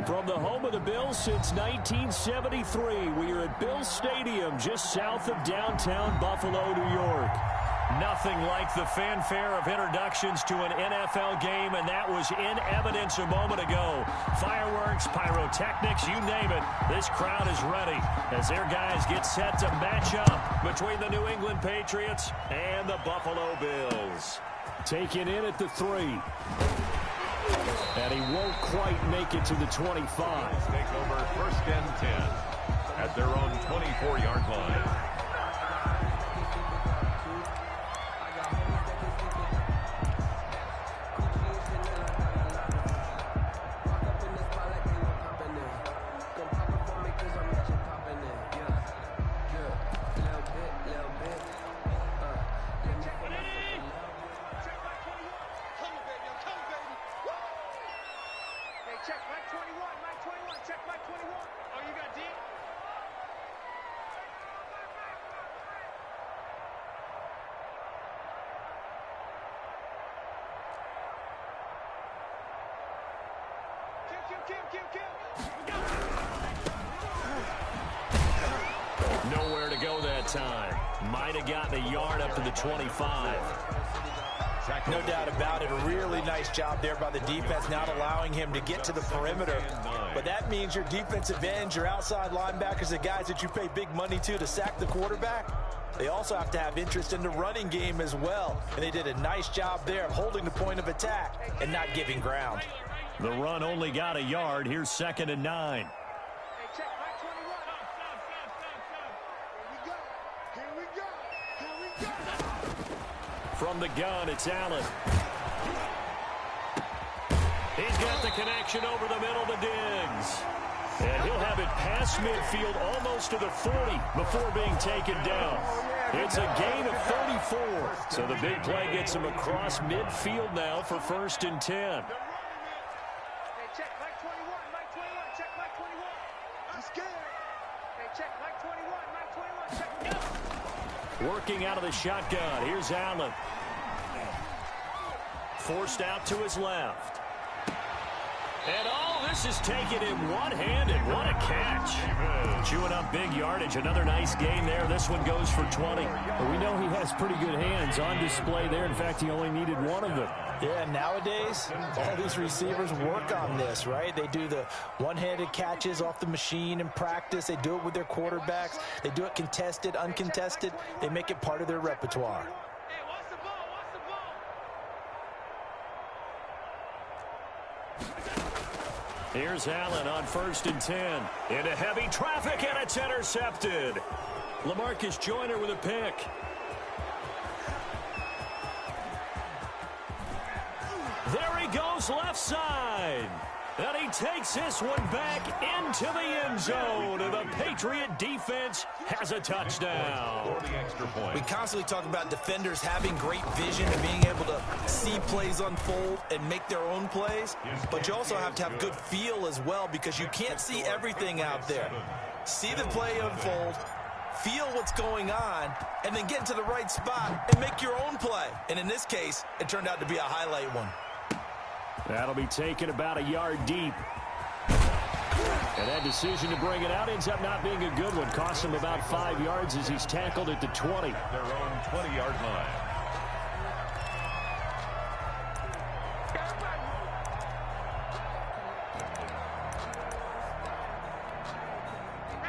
From the home of the Bills since 1973, we are at Bills Stadium just south of downtown Buffalo, New York. Nothing like the fanfare of introductions to an NFL game, and that was in evidence a moment ago. Fireworks, pyrotechnics, you name it. This crowd is ready as their guys get set to match up between the New England Patriots and the Buffalo Bills. Taken in at the 3. And he won't quite make it to the 25. Take over 1st and 10 at their own 24-yard line. Nowhere to go that time. Might have gotten a yard up to the 25. No doubt about it. A really nice job there by the defense, not allowing him to get to the perimeter. But that means your defensive ends, your outside linebackers, the guys that you pay big money to sack the quarterback, they also have to have interest in the running game as well. And they did a nice job there of holding the point of attack and not giving ground. The run only got a yard. Here's 2nd and 9. From the gun, it's Allen. He's got the connection over the middle to Diggs. And he'll have it past midfield almost to the 40 before being taken down. It's a gain of 34. So the big play gets him across midfield now for 1st and 10. Working out of the shotgun. Here's Allen. Forced out to his left. And this is taking him one-handed. What a catch. Chewing up big yardage. Another nice gain there. This one goes for 20. Well, we know he has pretty good hands on display there. In fact, he only needed one of them. Yeah, nowadays, all these receivers work on this, right? They do the one-handed catches off the machine in practice. They do it with their quarterbacks. They do it contested, uncontested. They make it part of their repertoire. Here's Allen on 1st and 10. Into heavy traffic, and it's intercepted. LaMarcus Joyner with a pick. There he goes left side. And he takes this one back into the end zone. And the Patriot defense has a touchdown. We constantly talk about defenders having great vision and being able to see plays unfold and make their own plays. But you also have to have good feel as well, because you can't see everything out there. See the play unfold, feel what's going on, and then get into the right spot and make your own play. And in this case, it turned out to be a highlight one. That'll be taken about a yard deep. And that decision to bring it out ends up not being a good one. Costs him about 5 yards as he's tackled at the 20. Their own 20-yard line.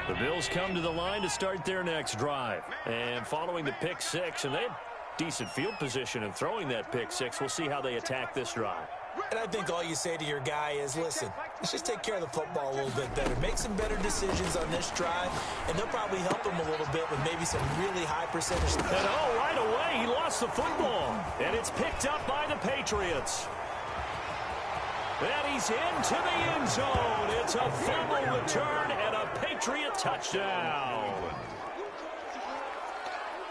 The Bills come to the line to start their next drive. And following the pick six, and they have decent field position in throwing that pick six. We'll see how they attack this drive. And I think all you say to your guy is, listen, let's just take care of the football a little bit better. Make some better decisions on this drive, and they'll probably help him a little bit with maybe some really high percentage. And right away, he lost the football. And it's picked up by the Patriots. And he's into the end zone. It's a fumble return and a Patriot touchdown.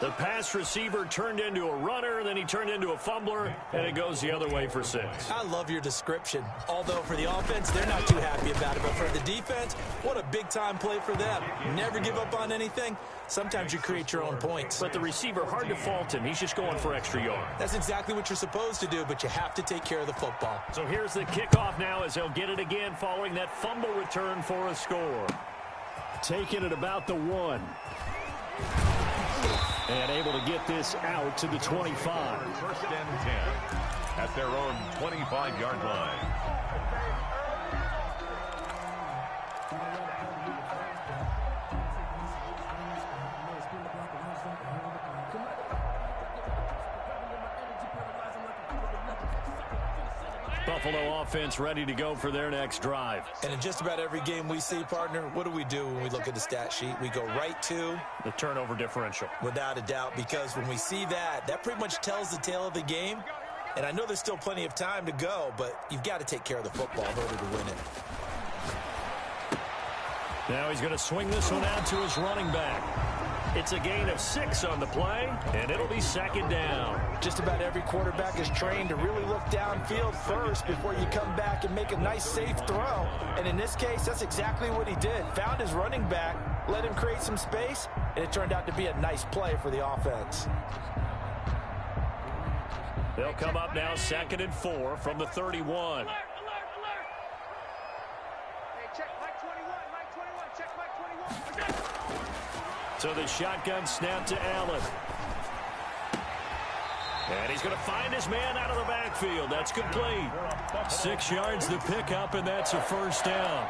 The pass receiver turned into a runner, then he turned into a fumbler, and it goes the other way for 6. I love your description. Although for the offense, they're not too happy about it. But for the defense, what a big-time play for them. Never give up on anything. Sometimes you create your own points. But the receiver, hard to fault him. He's just going for extra yard. That's exactly what you're supposed to do, but you have to take care of the football. So here's the kickoff now as he'll get it again following that fumble return for a score. Taking it about the 1. And able to get this out to the 25. First and 10 at their own 25-yard line. Buffalo offense ready to go for their next drive. And in just about every game we see, partner, what do we do when we look at the stat sheet? We go right to the turnover differential. Without a doubt, because when we see that, that pretty much tells the tale of the game. And I know there's still plenty of time to go, but you've got to take care of the football in order to win it. Now he's going to swing this one out to his running back. It's a gain of 6 on the play, and it'll be 2nd down. Just about every quarterback is trained to really look downfield first before you come back and make a nice, safe throw. And in this case, that's exactly what he did. Found his running back, let him create some space, and it turned out to be a nice play for the offense. They'll come up now 2nd and 4 from the 31. So the shotgun snap to Allen. And he's going to find his man out of the backfield. That's complete. 6 yards the pickup, and that's a 1st down.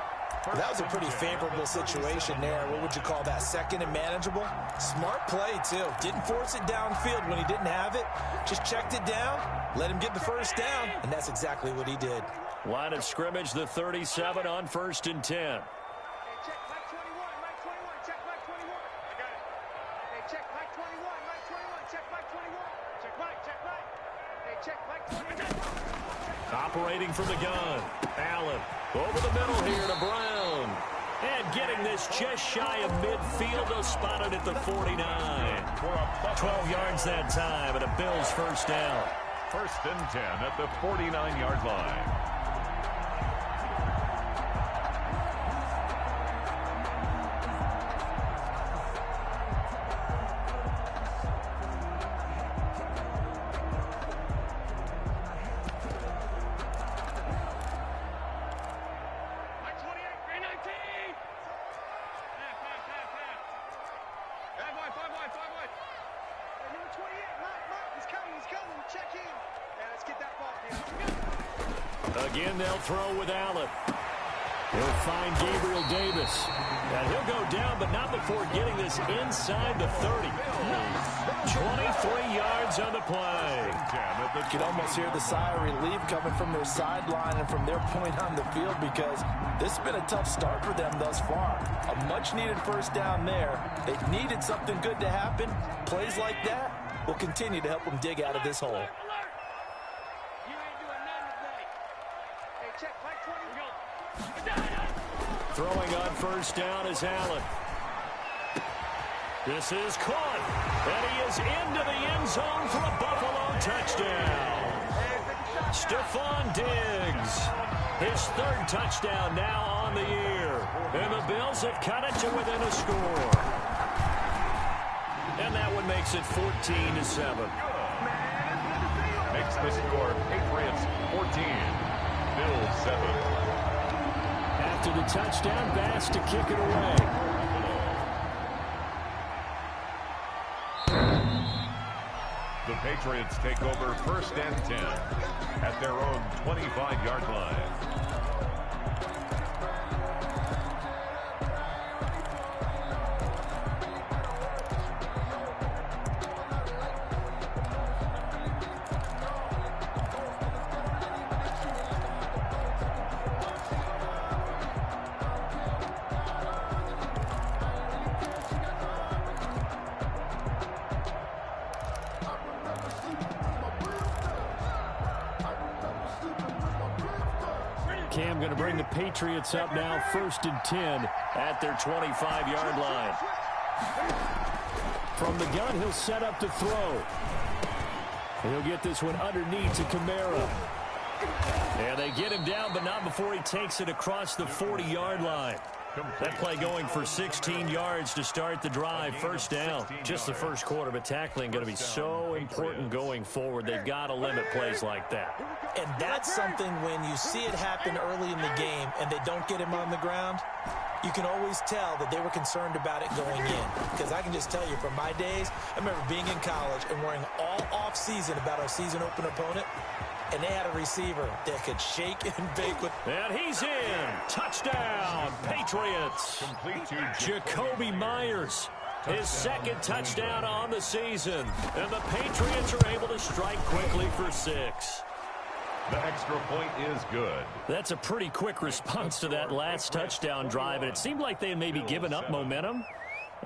That was a pretty favorable situation there. What would you call that? 2nd and manageable? Smart play, too. Didn't force it downfield when he didn't have it. Just checked it down, let him get the 1st down, and that's exactly what he did. Line of scrimmage, the 37 on 1st and 10. Operating from the gun. Allen over the middle here to Brown. And getting this just shy of midfield. They'll spot it at the 49. 12 yards that time and a Bills 1st down. 1st and 10 at the 49-yard line. Again, they'll throw with Allen. He'll find Gabriel Davis. And he'll go down, but not before getting this inside the 30. 23 yards on the play. You can almost hear the sigh of relief coming from their sideline and from their point on the field, because this has been a tough start for them thus far. A much-needed 1st down there. They've needed something good to happen. Plays like that will continue to help them dig out of this hole. Throwing on 1st down is Allen. This is caught. And he is into the end zone for a Buffalo touchdown. Stephon Diggs. His 3rd touchdown now on the year. And the Bills have cut it to within a score. And that one makes it 14-7. Makes the score Patriots 14, Bills 7. After the touchdown, Bass to kick it away. The Patriots take over 1st and 10 at their own 25-yard line. Cam going to bring the Patriots up now 1st and 10 at their 25-yard line. From the gun, he'll set up to throw. He'll get this one underneath to Kamara. And they get him down, but not before he takes it across the 40-yard line. That play going for 16 yards to start the drive. First down. Just the first quarter, but tackling going to be so important going forward. They've got to limit plays like that. And that's something when you see it happen early in the game and they don't get him on the ground, you can always tell that they were concerned about it going in. Because I can just tell you from my days, I remember being in college and worrying all off-season about our season opener opponent. And they had a receiver that could shake and bake with. And he's in. Touchdown, Patriots. Jakobi Meyers, his second touchdown on the season. And the Patriots are able to strike quickly for 6. The extra point is good. That's a pretty quick response to that last touchdown drive. And it seemed like they had maybe given up momentum.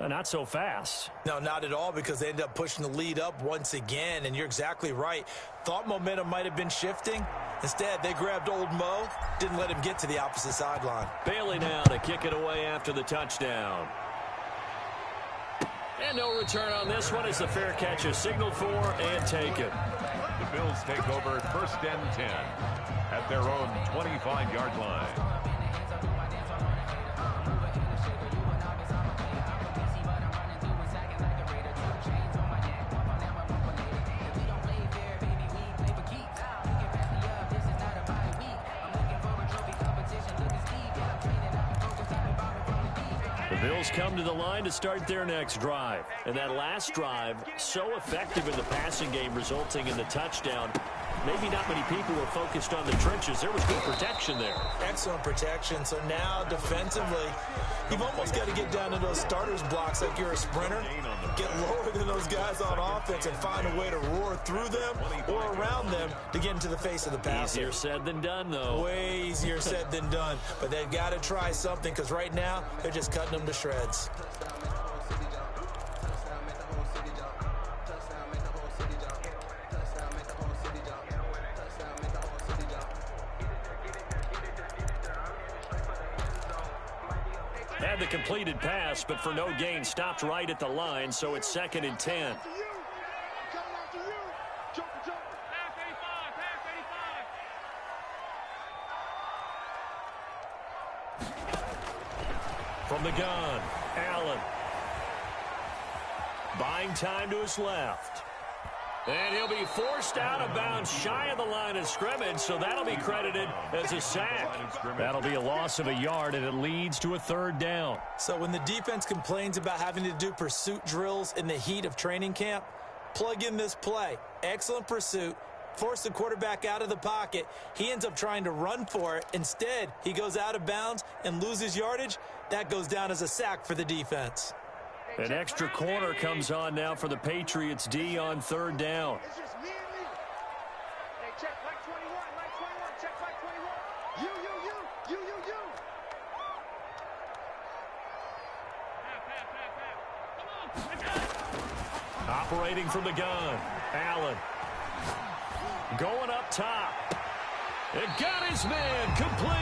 Not so fast. No, not at all, because they ended up pushing the lead up once again, and you're exactly right. Thought momentum might have been shifting. Instead, they grabbed old Mo, didn't let him get to the opposite sideline. Bailey now to kick it away after the touchdown. And no return on this one as the fair catch is signaled for and taken. The Bills take over 1st and 10 at their own 25-yard line. Bills come to the line to start their next drive. And that last drive, so effective in the passing game, resulting in the touchdown. Maybe not many people were focused on the trenches. There was good protection there. Excellent protection. So now defensively, you've almost got to get down to those starters blocks like you're a sprinter. Get lower than those guys on offense and find a way to roar through them or around them to get into the face of the passer. Easier said than done, though. Way easier said than done. But they've got to try something, because right now they're just cutting them to shreds. Had the completed pass, but for no gain, stopped right at the line, so it's 2nd and 10. From the gun, Allen. Buying time to his left. And he'll be forced out of bounds shy of the line of scrimmage, so that'll be credited as a sack. That'll be a loss of a yard, and it leads to a 3rd down. So when the defense complains about having to do pursuit drills in the heat of training camp, plug in this play. Excellent pursuit. Force the quarterback out of the pocket. He ends up trying to run for it. Instead, he goes out of bounds and loses yardage. That goes down as a sack for the defense. An extra corner comes on now for the Patriots D on 3rd down. Operating from the gun, Allen. Going up top. It got his man complete.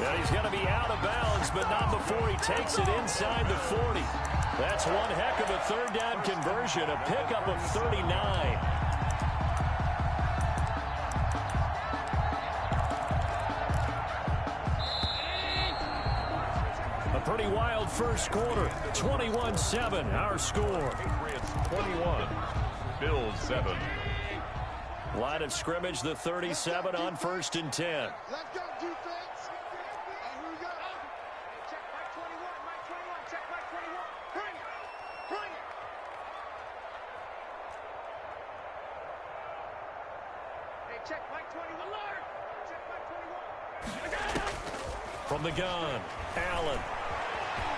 And he's going to be out of bounds, but not before he takes it inside the 40. That's one heck of a 3rd down conversion, a pickup of 39. A pretty wild first quarter, 21-7, our score. Patriots 21, Bills 7. Line of scrimmage, the 37 on 1st and 10. Let's go, defense. And here we go. Check Mike 21, Mike 21, check Mike 21. Bring it. Bring it. Hey, check Mike 21. Alert. Check Mike 21. From the gun, Allen.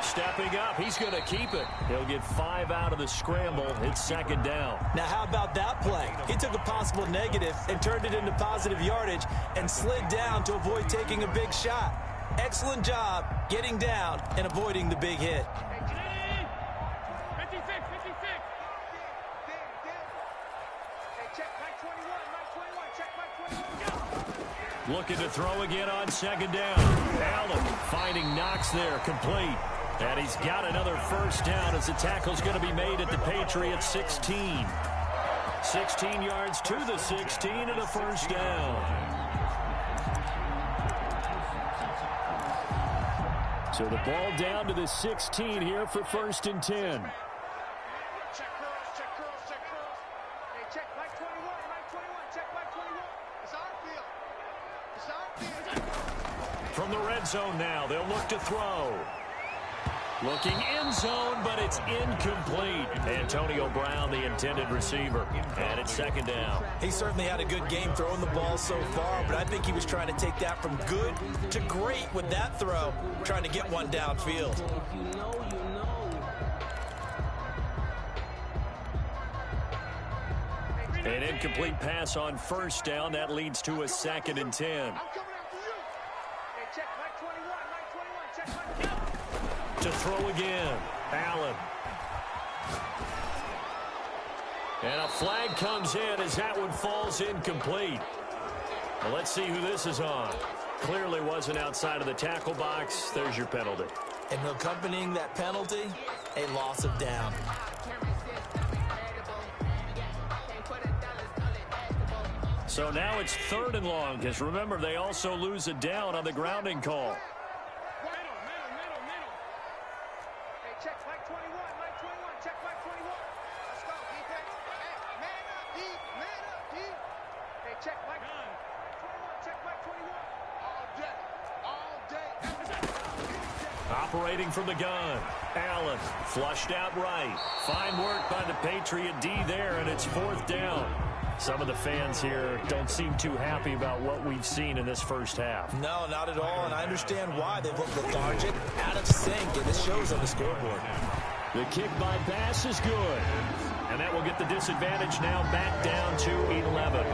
Stepping up, he's going to keep it. He'll get 5 out of the scramble. It's 2nd down. Now, how about that play? He took a possible negative and turned it into positive yardage and slid down to avoid taking a big shot. Excellent job getting down and avoiding the big hit. 56, 56. Hey, check Mike 21, Mike 21, check Mike 21. Go. Looking to throw again on 2nd down. Allen finding Knox there, complete. And he's got another first down as the tackle's going to be made at the Patriots 16. 16 yards to the 16 and a first down. So the ball down to the 16 here for 1st and 10. Check curls, check curls, check curls. Hey, check Mike 21, Mike 21, check Mike 21. It's our field. It's our field. From the red zone now, they'll look to throw. Looking end zone, but it's incomplete. Antonio Brown, the intended receiver. And it's 2nd down. He certainly had a good game throwing the ball so far, but I think he was trying to take that from good to great with that throw, trying to get one downfield. An incomplete pass on 1st down. That leads to a 2nd and 10. I'm coming after you. Hey, check Mike 21, Mike 21, check Mike 21. To throw again, Allen. And a flag comes in as that one falls incomplete. Well, let's see who this is on. Clearly wasn't outside of the tackle box. There's your penalty. And accompanying that penalty, a loss of down. So now it's 3rd and long, because remember, they also lose a down on the grounding call. Middle. Hey, check Mike 21, Mike 21, check Mike 21. Let's go, defense. Hey, man up, D. Hey, check Mike 21, check Mike 21. All day. Operating from the gun, Allen flushed out right. Fine work by the Patriot D there, and it's 4th down. Some of the fans here don't seem too happy about what we've seen in this first half. No, not at all, and I understand why. They've looked lethargic, out of sync, and this shows on the scoreboard. The kick by pass is good. And that will get the disadvantage now back down to 11.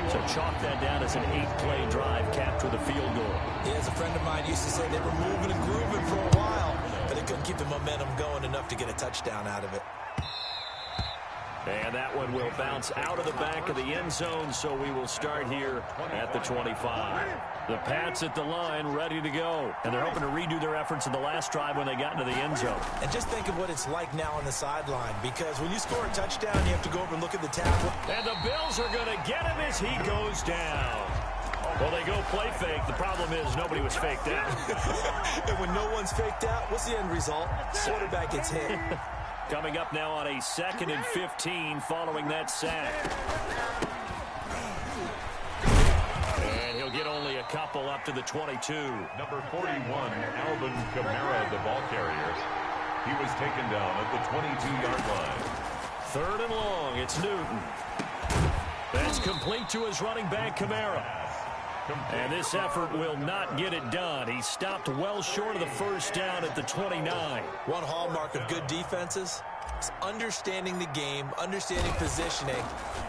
So chalk that down as an 8-play drive capped with a field goal. Yeah, as a friend of mine used to say, they were moving and grooving for a while, but they couldn't keep the momentum going enough to get a touchdown out of it. And that one will bounce out of the back of the end zone, so we will start here at the 25. The Pats at the line, ready to go. And they're hoping to redo their efforts in the last drive when they got into the end zone. And just think of what it's like now on the sideline, because when you score a touchdown, you have to go over and look at the tackle. And the Bills are going to get him as he goes down. Well, they go play fake. The problem is nobody was faked out. And when no one's faked out, what's the end result? Quarterback gets hit. Coming up now on a 2nd and 15 following that sack. And he'll get only a couple up to the 22. Number 41, Alvin Kamara, the ball carrier. He was taken down at the 22-yard line. 3rd and long, it's Newton. That's complete to his running back, Kamara. And this effort will not get it done. He stopped well short of the first down at the 29. One hallmark of good defenses is understanding the game, understanding positioning,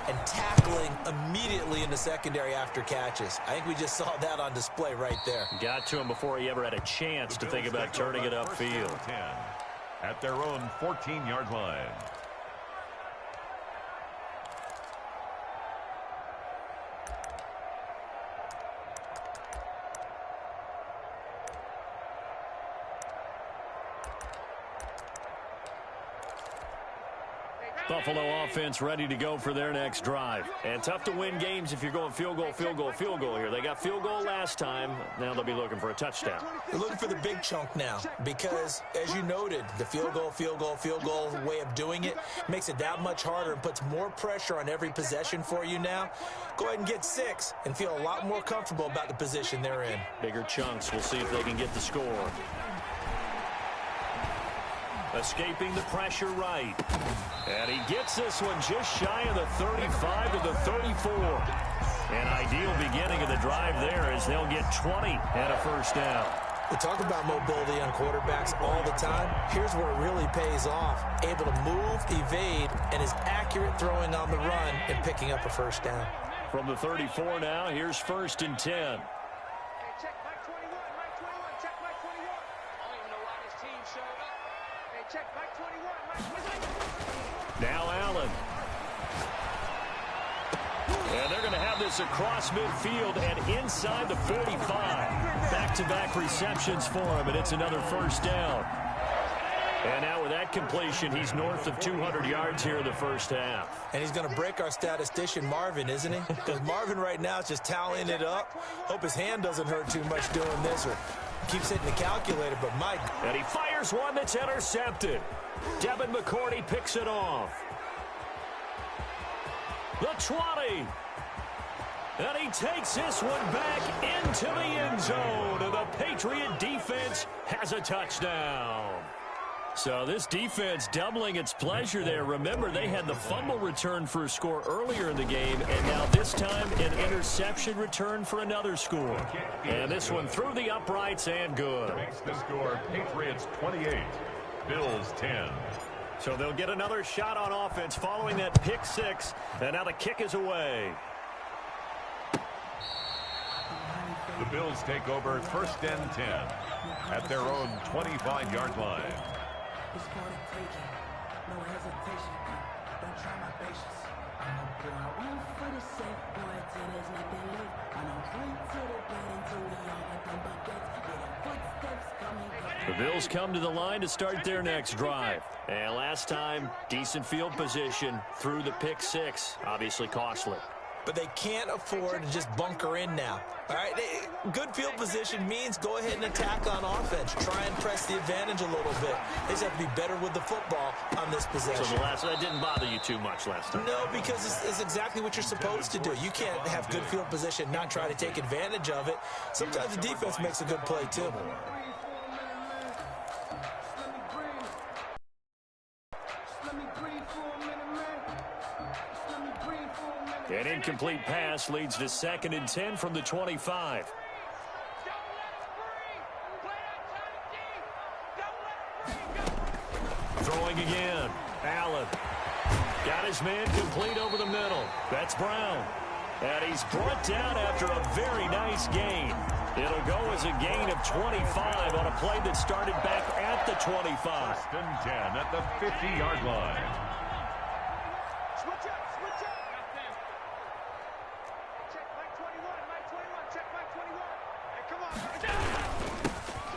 and tackling immediately in the secondary after catches. I think we just saw that on display right there. Got to him before he ever had a chance to think about turning it upfield. At their own 14-yard line. Buffalo offense ready to go for their next drive. And tough to win games if you're going field goal here. They got field goal last time. Now they'll be looking for a touchdown. They're looking for the big chunk now because, as you noted, the field goal way of doing it makes it that much harder and puts more pressure on every possession for you now. Go ahead and get 6 and feel a lot more comfortable about the position they're in. Bigger chunks. We'll see if they can get the score. Escaping the pressure right. And he gets this one just shy of the 35 to the 34. An ideal beginning of the drive there as they'll get 20 and a first down. We talk about mobility on quarterbacks all the time. Here's where it really pays off. Able to move, evade, and is accurate throwing on the run and picking up a first down. From the 34 now, here's 1st and 10. Check Mike 21, Mike 21, check Mike 21. I don't even know why this team showed up. Hey, check Mike 21, Mike 21. Now Allen. And they're going to have this across midfield and inside the 45. Back-to-back receptions for him, and it's another first down. And now with that completion, he's north of 200 yards here in the first half. And he's going to break our statistician, Marvin, isn't he? Because Marvin right now is just tallying it up. Hope his hand doesn't hurt too much doing this or keeps hitting the calculator, but Mike. And he fires one that's intercepted. Devin McCourty picks it off. The 20. And he takes this one back into the end zone. And the Patriot defense has a touchdown. So this defense doubling its pleasure there. Remember, they had the fumble return for a score earlier in the game, and now this time an interception return for another score. And this one through the uprights and good. Makes the score Patriots 28, Bills 10. So they'll get another shot on offense following that pick six, and now the kick is away. The Bills take over first and 10 at their own 25-yard line. It's for the taking, no hesitation. Don't try my patience. I'm going for the safe boy till there's nothing left. I'm going to the bed until we all got them buckets. Yeah, the footsteps coming. The Bills come to the line to start their next drive. And last time, decent field position through the pick six. Obviously costly. But they can't afford to just bunker in now. All right, good field position means go ahead and attack on offense. Try and press the advantage a little bit. They just have to be better with the football on this possession. So that didn't bother you too much last time? No, because it's exactly what you're supposed to do. You can't have good field position and not try to take advantage of it. Sometimes the defense makes a good play, too. An incomplete pass leads to 2nd and 10 from the 25. Throwing again. Allen. Got his man complete over the middle. That's Brown. And he's brought down after a very nice gain. It'll go as a gain of 25 on a play that started back at the 25. First and 10 at the 50-yard line.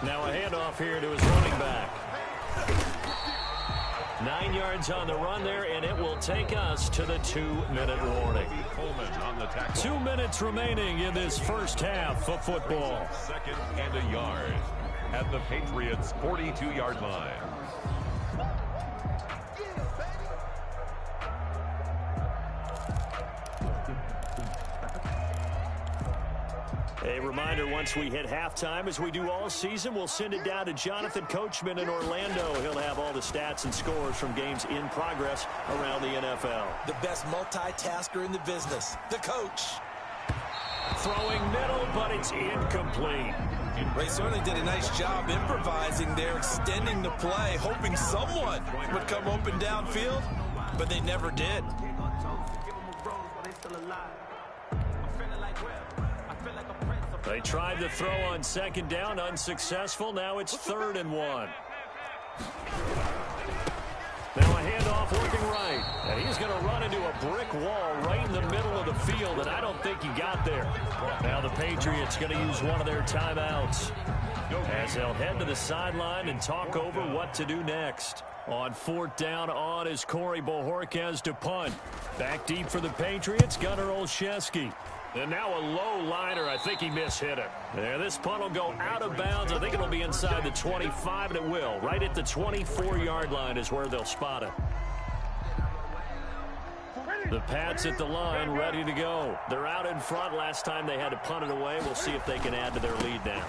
Now a handoff here to his running back. 9 yards on the run there, and it will take us to the 2-minute warning. 2 minutes remaining in this first half of football. 2nd and a yard at the Patriots' 42-yard line. A reminder, once we hit halftime, as we do all season, we'll send it down to Jonathan Coachman in Orlando. He'll have all the stats and scores from games in progress around the NFL. The best multitasker in the business, the coach. Throwing middle, but it's incomplete. They certainly did a nice job improvising there, extending the play, hoping someone would come open downfield, but they never did. They tried to throw on 2nd down, unsuccessful. Now it's 3rd and 1. Now a handoff working right. And he's going to run into a brick wall right in the middle of the field, and I don't think he got there. Now the Patriots going to use one of their timeouts as they'll head to the sideline and talk over what to do next. On 4th down on is Corey Bojorquez to punt. Back deep for the Patriots, Gunnar Olszewski. And now a low liner. I think he mishit it. There, this punt will go out of bounds. I think it'll be inside the 25, and it will. Right at the 24-yard line is where they'll spot it. The Pats at the line, ready to go. They're out in front. Last time they had to punt it away. We'll see if they can add to their lead now.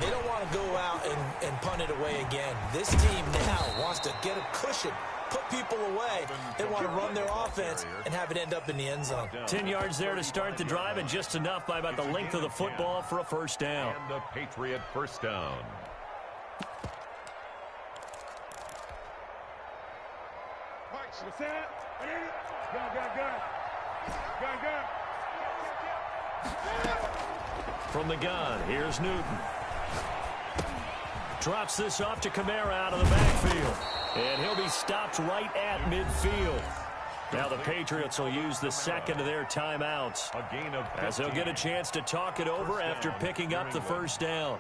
They don't want to go out and punt it away again. This team now wants to get a cushion, put people away. They want to run their offense and have it end up in the end zone. 10 yards there to start the drive, and just enough by about the length of the football for a first down. And the Patriot first down. From the gun, here's Newton. Drops this off to Kamara out of the backfield. And he'll be stopped right at midfield. Now the Patriots will use the 2nd of their timeouts as they'll get a chance to talk it over after picking up the first down.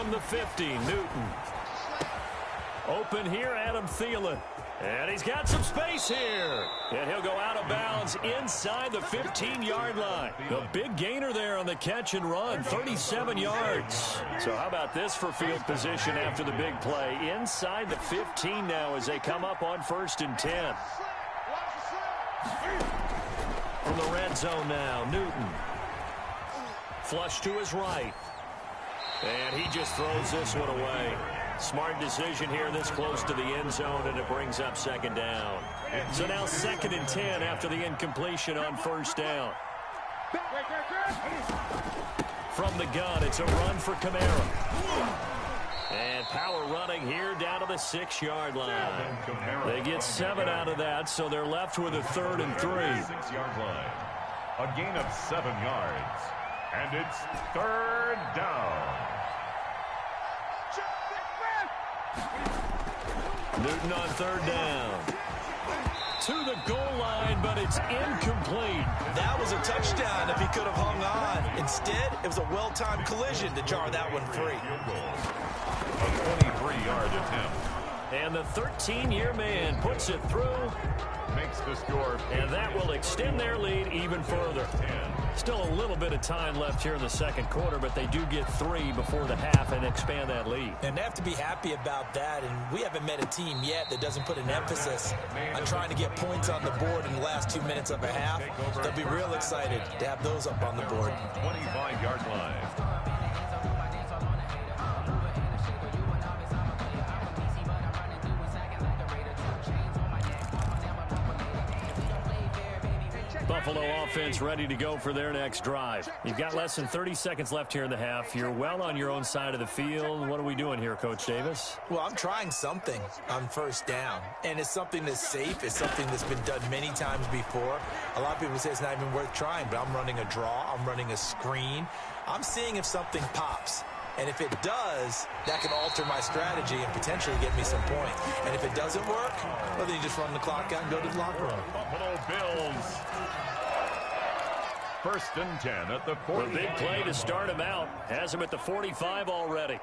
From the 50, Newton. Open here, Adam Thielen. And he's got some space here. And he'll go out of bounds inside the 15-yard line. The big gainer there on the catch and run, 37 yards. So how about this for field position after the big play? Inside the 15 now as they come up on 1st and 10. From the red zone now, Newton. Flush to his right. And he just throws this one away. Smart decision here this close to the end zone, and it brings up 2nd down. So now 2nd and 10 after the incompletion on 1st down. From the gun, it's a run for Kamara. And power running here down to the 6-yard line. They get 7 out of that, so they're left with a 3rd and 3. 6-yard line. A gain of 7 yards. And it's 3rd down. Newton on 3rd down. To the goal line, but it's incomplete. That was a touchdown if he could have hung on. Instead, it was a well-timed collision to jar that one free. A 23-yard attempt. And the 13-year man puts it through. Makes the score. And that will extend their lead even further. Still a little bit of time left here in the 2nd quarter, but they do get 3 before the half and expand that lead. And they have to be happy about that, and we haven't met a team yet that doesn't put an emphasis on trying to get points on the board in the last 2 minutes of a half. They'll be real excited to have those up on the board. 25-yard line. Buffalo offense ready to go for their next drive. You've got less than 30 seconds left here in the half. You're well on your own side of the field. What are we doing here, Coach Davis? Well, I'm trying something on 1st down, and it's something that's safe. It's something that's been done many times before. A lot of people say it's not even worth trying, but I'm running a draw. I'm running a screen. I'm seeing if something pops. And if it does, that can alter my strategy and potentially get me some points. And if it doesn't work, well, then you just run the clock out and go to the locker room. Buffalo Bills. 1st and 10 at the 40. The big play to start him out. Has him at the 45 already. Hey,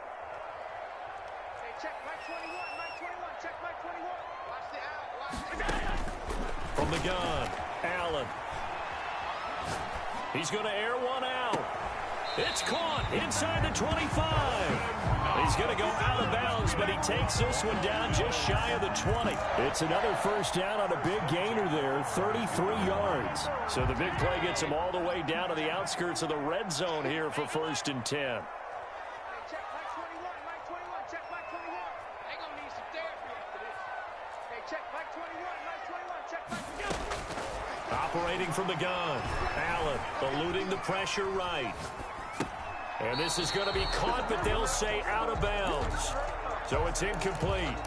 check Mike 21, Mike 21, check Mike 21. Watch the out, From the gun, Allen. He's going to air one out. It's caught inside the 25. He's going to go out of bounds, but he takes this one down just shy of the 20. It's another 1st down on a big gainer there, 33 yards. So the big play gets him all the way down to the outskirts of the red zone here for 1st and 10. Hey, check Mike 21, Mike 21, check Mike 21. They going to need some therapy after this. Hey, check Mike 21, Mike 21, check Mike 21. Operating from the gun, Allen eluding the pressure right. And this is going to be caught, but they'll say out of bounds. So it's incomplete.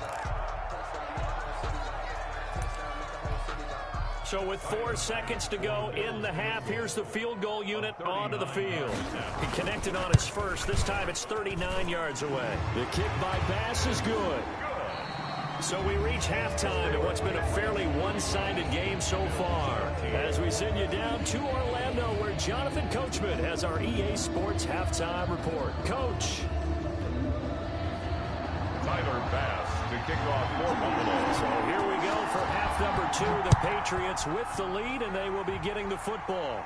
So with 4 seconds to go in the half, here's the field goal unit onto the field. He connected on his first. This time it's 39 yards away. The kick by Bass is good. So we reach halftime in what's been a fairly one-sided game so far. As we send you down to Orlando, where Jonathan Coachman has our EA Sports Halftime Report. Coach. Tyler Bass to kick off for Buffalo. So here we go for half number 2. The Patriots with the lead, and they will be getting the football.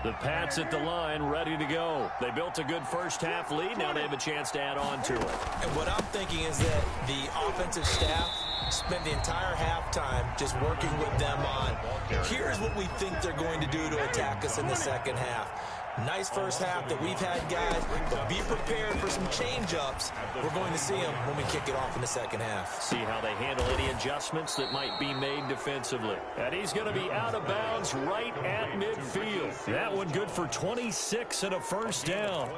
The Pats at the line, ready to go. They built a good first half lead. Now they have a chance to add on to it. And what I'm thinking is that the offensive staff spent the entire halftime just working with them on, here's what we think they're going to do to attack us in the 2nd half. Nice first half that we've had, guys, but be prepared for some change-ups. We're going to see them when we kick it off in the 2nd half. See how they handle any adjustments that might be made defensively. And he's going to be out of bounds right at midfield. That one good for 26 and a 1st down.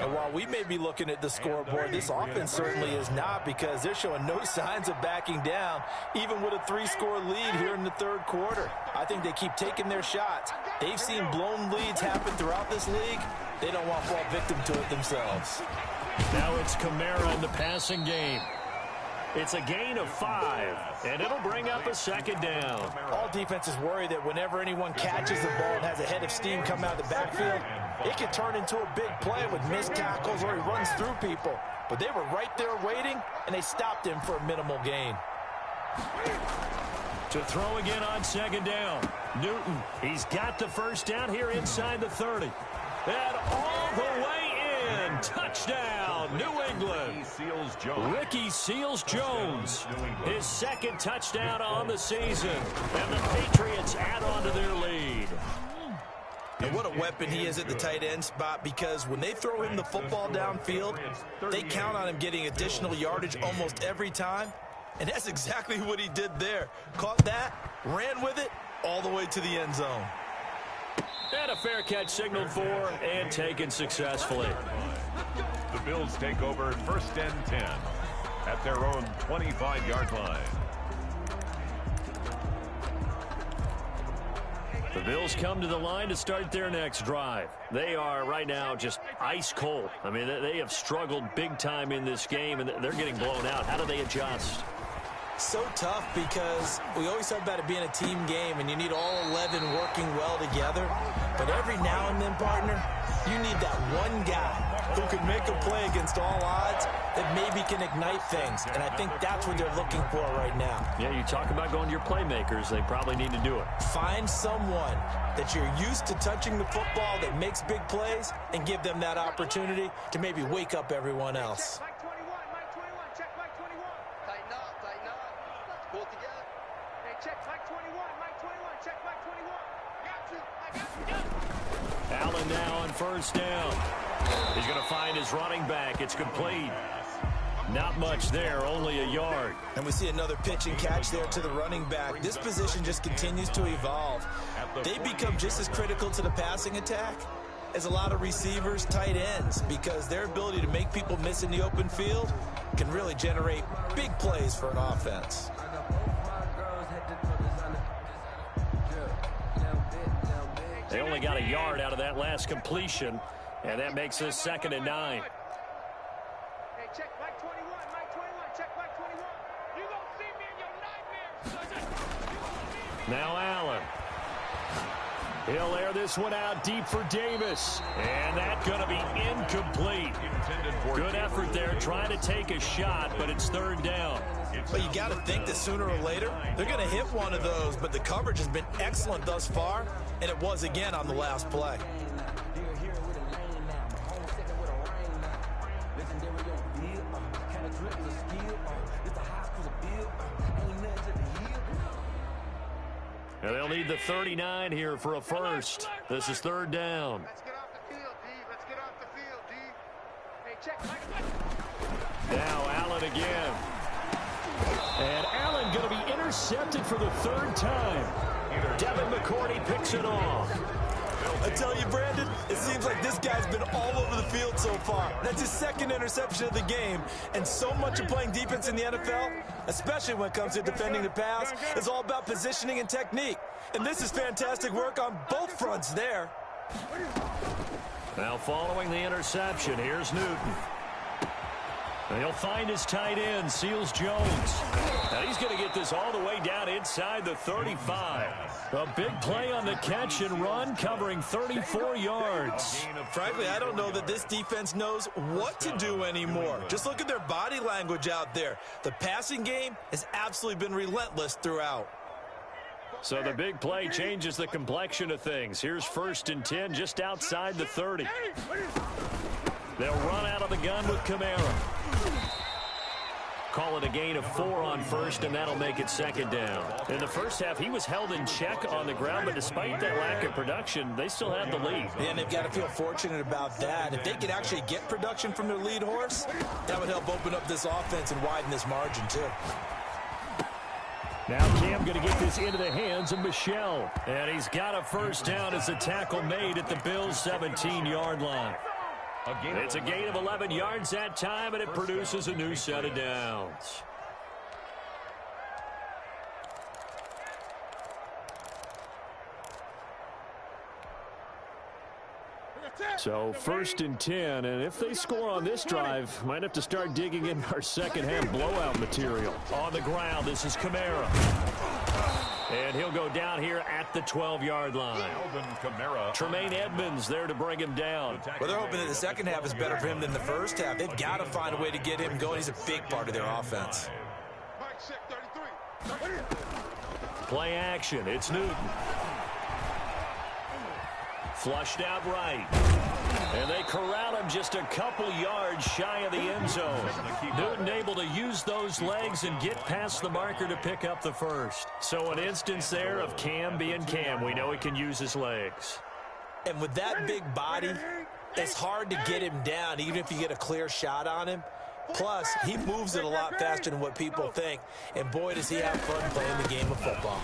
And while we may be looking at the scoreboard, this offense certainly is not, because they're showing no signs of backing down, even with a 3-score lead here in the 3rd quarter. I think they keep taking their shots. They've seen blown leads happen throughout this league. They don't want to fall victim to it themselves. Now it's Kamara in the passing game. It's a gain of 5, and it'll bring up a second down. All defenses worry that whenever anyone catches the ball and has a head of steam come out of the backfield, it can turn into a big play with missed tackles or he runs through people. But they were right there waiting, and they stopped him for a minimal gain. To throw again on second down. Newton, he's got the first down here inside the 30. And all the way in. Touchdown, New England. Ricky Seals-Jones. His second touchdown on the season. And the Patriots add on to their lead. And what a weapon he is at the tight end spot, because when they throw him the football downfield, they count on him getting additional yardage almost every time. And that's exactly what he did there. Caught that, ran with it, all the way to the end zone. And a fair catch signaled for and taken successfully. The Bills take over 1st and 10 at their own 25-yard line. The Bills come to the line to start their next drive. They are right now just ice cold. I mean, they have struggled big time in this game, and they're getting blown out. How do they adjust? So tough, because we always talk about it being a team game and you need all 11 working well together. But every now and then, partner, you need that one guy who can make a play against all odds that maybe can ignite things. And I think that's what they're looking for right now. Yeah, you talk about going to your playmakers. They probably need to do it. Find someone that you're used to touching the football that makes big plays and give them that opportunity to maybe wake up everyone else. Mike 21, Mike 21, check Mike 21. Tighten up, tighten up. Pull it together. Hey, check Mike 21, Mike 21, check Mike 21. Got you, I got you. Allen now on first down. He's going to find his running back. It's complete. Not much there, only a yard. And we see another pitch and catch there to the running back. This position just continues to evolve. They become just as critical to the passing attack as a lot of receivers, tight ends, because their ability to make people miss in the open field can really generate big plays for an offense. They only got a yard out of that last completion, and that makes this 2nd and 9. Hey, check Mike 21, Mike 21, check Mike 21. You gonna see me in your nightmares. Now Allen. He'll air this one out deep for Davis. And that's going to be incomplete. Good effort there trying to take a shot, but it's 3rd down. But you got to think that sooner or later, they're going to hit one of those. But the coverage has been excellent thus far, and it was again on the last play. And they'll need the 39 here for a first. This is 3rd down. Let's get off the field, D. Let's get off the field, D. Hey, check Mike. Now Allen again. And Allen going to be intercepted for the 3rd time. Devin McCourty picks it off. I tell you, Brandon, it seems like this guy's been all over the field so far. That's his 2nd interception of the game. And so much of playing defense in the NFL, especially when it comes to defending the pass, is all about positioning and technique. And this is fantastic work on both fronts there. Now following the interception, here's Newton. And he'll find his tight end, Seals-Jones. Now he's going to get this all the way down inside the 35. A big play on the catch and run, covering 34 yards. Frankly, I don't know that this defense knows what to do anymore. Just look at their body language out there. The passing game has absolutely been relentless throughout. So the big play changes the complexion of things. Here's 1st and 10 just outside the 30. They'll run out of the gun with Kamara. Call it a gain of 4 on first, and that'll make it 2nd down. In the first half, he was held in check on the ground, but despite that lack of production, they still have the lead. And they've got to feel fortunate about that. If they could actually get production from their lead horse, that would help open up this offense and widen this margin, too. Now Cam going to get this into the hands of Michel. And he's got a first down as the tackle made at the Bills' 17-yard line. It's a gain of 11 yards that time, and it produces a new set of downs. So 1st and 10, and if they score on this drive, might have to start digging in our second-half blowout material. On the ground, this is Kamara. And he'll go down here at the 12-yard line. Tremaine Edmonds there to bring him down. Well, they're hoping that the second half is better for him than the first half. They've got to find a way to get him going. He's a big part of their offense. Play action. It's Newton. Flushed out right. And they corral him just a couple yards shy of the end zone. Newton able to use those legs and get past the marker to pick up the first. So an instance there of Cam being Cam. We know he can use his legs. And with that big body, it's hard to get him down, even if you get a clear shot on him. Plus, he moves it a lot faster than what people think. And boy, does he have fun playing the game of football.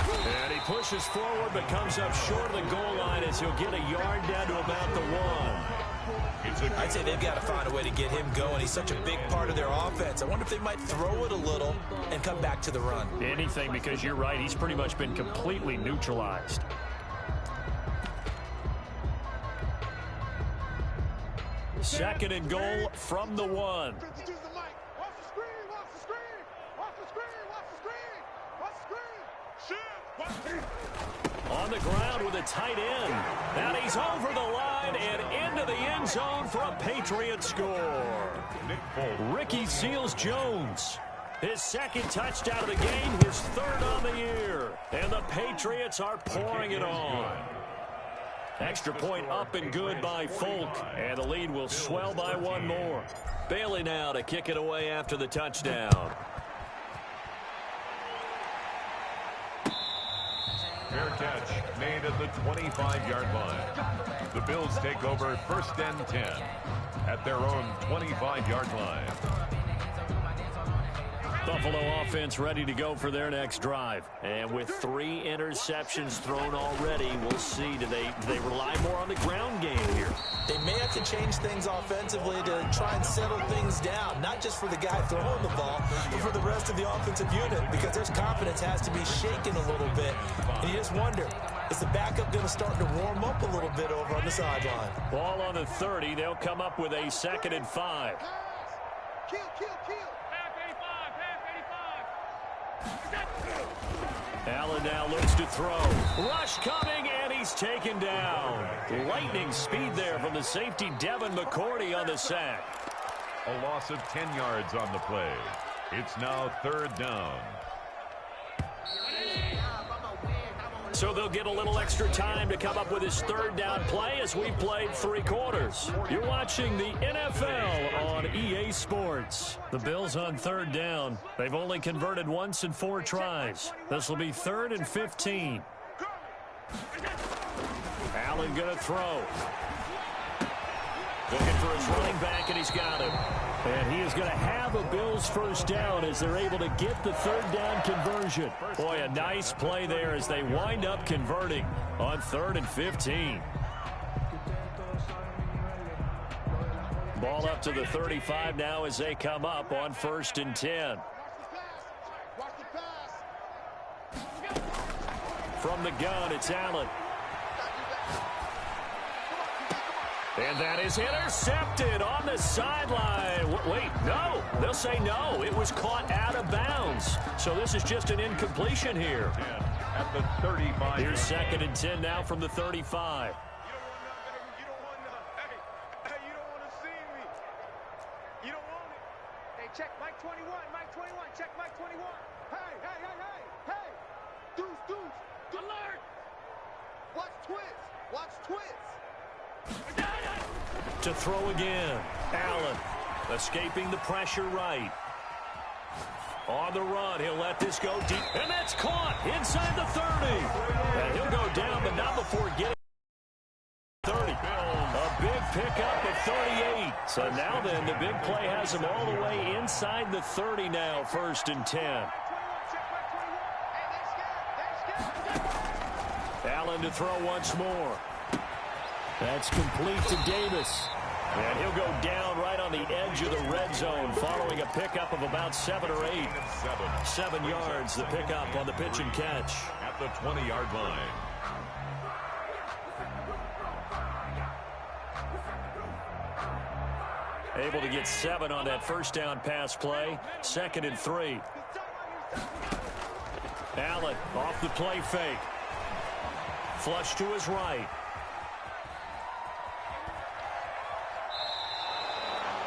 And he pushes forward but comes up short of the goal line as he'll get a yard down to about the 1. I'd say they've got to find a way to get him going. He's such a big part of their offense. I wonder if they might throw it a little and come back to the run. Anything, because you're right. He's pretty much been completely neutralized. Second and goal from the 1. On the ground with a tight end. And he's over the line and into the end zone for a Patriot score. Ricky Seals-Jones. His second touchdown of the game, his third on the year. And the Patriots are pouring it on. Extra point up and good by Folk. And the lead will swell by 1 more. Bailey now to kick it away after the touchdown. Fair catch made at the 25-yard line. The Bills take over 1st and 10 at their own 25-yard line. Buffalo offense ready to go for their next drive. And with 3 interceptions thrown already, we'll see. Do they rely more on the ground game here? They may have to change things offensively to try and settle things down, not just for the guy throwing the ball, but for the rest of the offensive unit, because their confidence has to be shaken a little bit. And you just wonder, is the backup going to start to warm up a little bit over on the sideline? Ball on the 30. They'll come up with a 2nd and 5. Kill. Allen now looks to throw. Rush coming, and he's taken down. Lightning speed there from the safety, Devin McCourty, on the sack. A loss of 10 yards on the play. It's now 3rd down. So they'll get a little extra time to come up with his 3rd down play as we played 3 quarters. You're watching the NFL on EA Sports. The Bills on 3rd down. They've only converted once in 4 tries. This will be 3rd and 15. Allen going to throw. Looking for his running back, and he's got him. And he is going to have a Bills 1st down as they're able to get the 3rd down conversion. Boy, a nice play there as they wind up converting on 3rd and 15. Ball up to the 35 now as they come up on 1st and 10. From the gun, it's Allen. And that is intercepted on the sideline. Wait, no. They'll say no. It was caught out of bounds. So this is just an incompletion here. At the 35. Here's 2nd and 10 now from the 35. Check Mike 21, Mike 21, check Mike 21. Hey. Deuce. Alert. Watch twist. To throw again. Allen escaping the pressure right. On the run, he'll let this go deep. And that's caught inside the 30. And he'll go down, but not before getting 30. A big pickup of 38. So now then, the big play has him all the way inside the 30 now, 1st and 10. Allen to throw once more. That's complete to Davis. And he'll go down right on the edge of the red zone following a pickup of about 7 or 8. 7 yards, the pickup on the pitch and catch. At the 20-yard line. Able to get 7 on that first down pass play. 2nd and 3. Allen off the play fake. Flush to his right.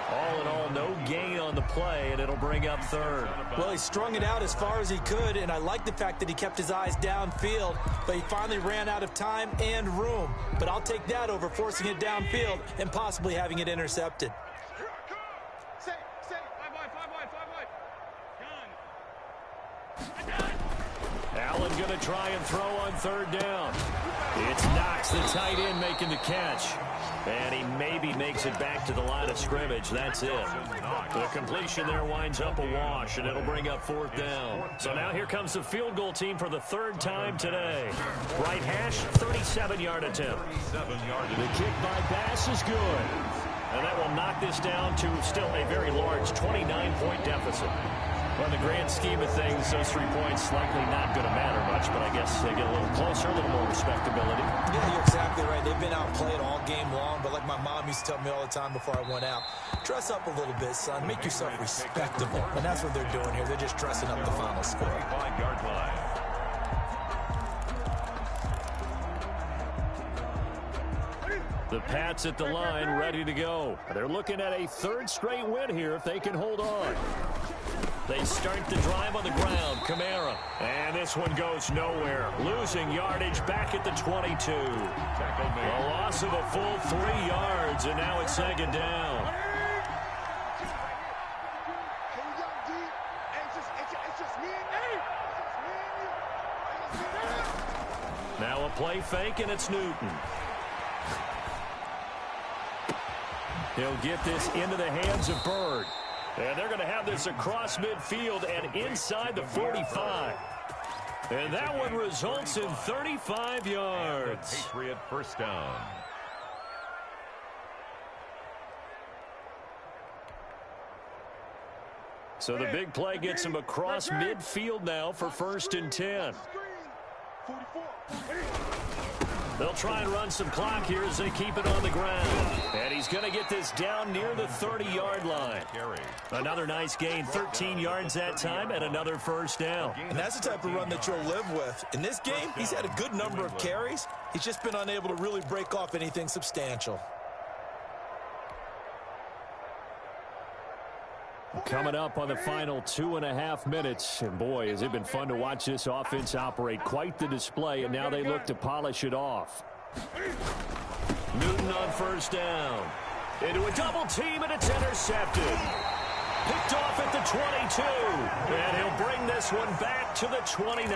All in all, no gain on the play, and it'll bring up 3rd. Well, he strung it out as far as he could, and I like the fact that he kept his eyes downfield, but he finally ran out of time and room. But I'll take that over forcing it downfield and possibly having it intercepted. Allen going to try and throw on 3rd down. It's Knox, the tight end, making the catch. And he maybe makes it back to the line of scrimmage. That's it. The completion there winds up a wash, and it'll bring up 4th down. So now here comes the field goal team for the 3rd time today. Right hash, 37-yard attempt. The kick by Bass is good. And that will knock this down to still a very large 29-point deficit. Well, in the grand scheme of things, those 3 points likely not going to matter much, but I guess they get a little closer, a little more respectability. Yeah, you're exactly right. They've been outplayed all game long, but like my mom used to tell me all the time before I went out, dress up a little bit, son. Make yourself respectable. And that's what they're doing here. They're just dressing up the final score. 5-yard line. The Pats at the line, ready to go. They're looking at a 3rd straight win here if they can hold on. They start the drive on the ground. Kamara. And this one goes nowhere. Losing yardage back at the 22. A loss of a full 3 yards, and now it's 2nd down. Now a play fake, and it's Newton. He'll get this into the hands of Bird. And they're going to have this across midfield and inside the 45. And that one results in 35 yards. Patriot 1st down. So the big play gets him across midfield now for 1st and 10. They'll try and run some clock here as they keep it on the ground. And he's going to get this down near the 30-yard line. Another nice gain, 13 yards that time, and another 1st down. And that's the type of run that you'll live with. In this game, he's had a good number of carries. He's just been unable to really break off anything substantial. Coming up on the final 2.5 minutes. And boy, has it been fun to watch this offense operate. Quite the display, and now they look to polish it off. Newton on 1st down. Into a double team, and it's intercepted. Picked off at the 22. And he'll bring this one back to the 29.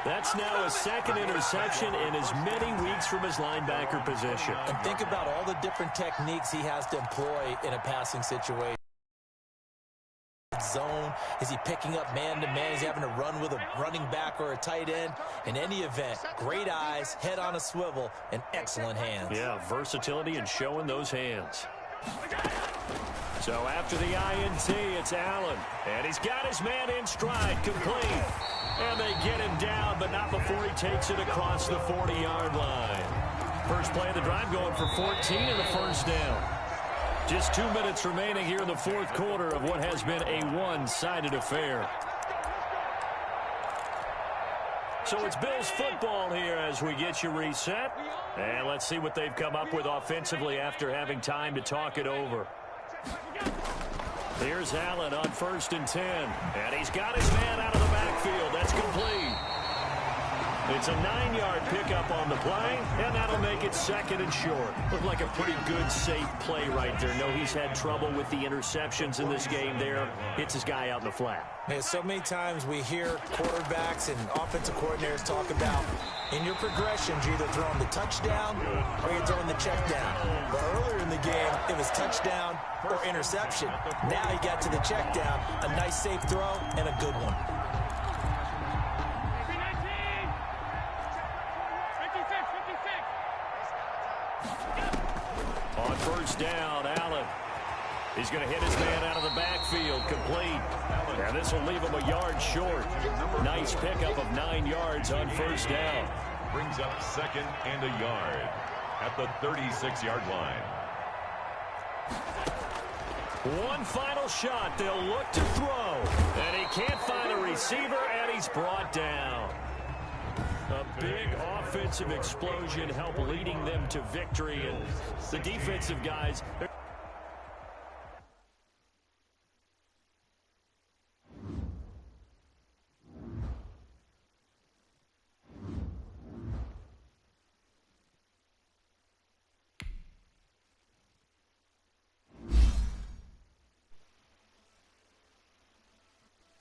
That's now a 2nd interception in as many weeks from his linebacker position. And think about all the different techniques he has to employ in a passing situation. Zone, is he picking up man-to-man? Is he having to run with a running back or a tight end? In any event, great eyes, head on a swivel, and excellent hands. Yeah, versatility and showing those hands. So after the INT, it's Allen. And he's got his man in stride, complete. And they get him down, but not before he takes it across the 40-yard line. First play of the drive going for 14 and a 1st down. Just 2 minutes remaining here in the 4th quarter of what has been a one-sided affair. So it's Bills football here as we get you reset. And let's see what they've come up with offensively after having time to talk it over. Here's Allen on 1st and 10. And he's got his man out of the backfield. That's complete. It's a 9-yard pickup on the play, and that'll make it 2nd and short. Looked like a pretty good, safe play right there. No, he's had trouble with the interceptions in this game there. Hits his guy out in the flat. Man, so many times we hear quarterbacks and offensive coordinators talk about in your progressions, you're either throwing the touchdown or you're throwing the check down. But earlier in the game, it was touchdown or interception. Now he got to the check down, a nice safe throw, and a good one. On 1st down, Allen. He's going to hit his man out of the backfield, complete. And this will leave him a yard short. Nice pickup of 9 yards on 1st down. Brings up 2nd and a yard at the 36-yard line. One final shot. They'll look to throw. And he can't find the receiver, and he's brought down. A big offensive explosion helped leading them to victory. And the defensive guys...